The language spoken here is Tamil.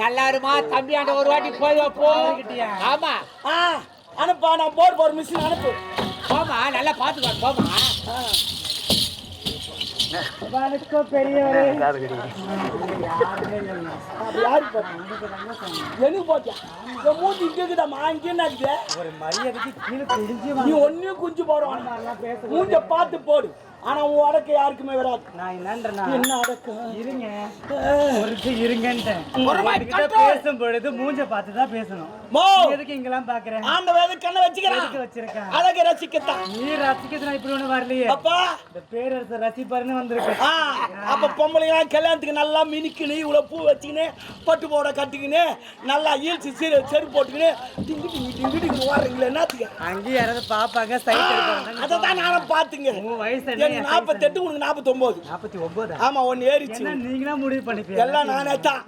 நல்லா இருமா தம்பி ஆண்ட ஒரு வாட்டி போய் போ. ஆமா அனுப்பா, நான் போர் மிஷின் அனுப்பு. போமா, நல்லா பாத்துக்கோ போமா. பெரியவரே எனக்கு போச்சா மூஞ்சி இருக்குதாம்மா இங்கே ஒரு மரியாதைக்கு கீழே குடிஞ்சு நீ ஒன்னும் குஞ்சு போடுவான் மூஞ்ச பார்த்து போடு. ஆனா உன் அடக்க யாருக்குமே வராது. நான் என்ன அடக்கம் இருங்க பேசும் பொழுது மூஞ்ச பார்த்துதான் பேசணும். எதுக்கு இங்கெல்லாம் பாக்குறேன்? ஆண்டவன் கண்ணை வச்சுக்கிறேன். அழக ரசிக்கத்தான். நீ ரசிக்கத்தான் இப்படி ஒண்ணு வரலையே அப்பா. இந்த பேரரச ரசிப்பாருன்னு வந்திருக்கு. அப்ப பொம்பளைங்க கல்யாணத்துக்கு நல்லா மினிக்குன்னு இவ்வளவு பூ வச்சுக்கின்னு பட்டு போட கட்டிக்கின்னு நல்லா ஈழ்ச்சி செருப்பு போட்டுக்கின்னு டிங்கு டிங்கு டிங்கு வாருங்களே என்னத்துக்கு அங்கேயும் யாராவது பாப்பாங்க சைட் எடுப்பாங்க. அதை தான் நானும் பாத்துங்க. உன் வயசு 48 உனக்கு 49. ஆமா ஒன்னு ஏறிச்சு. நீங்க தான் முடிவு பண்ணிப்பீங்க. எல்லாம் நானே தான்.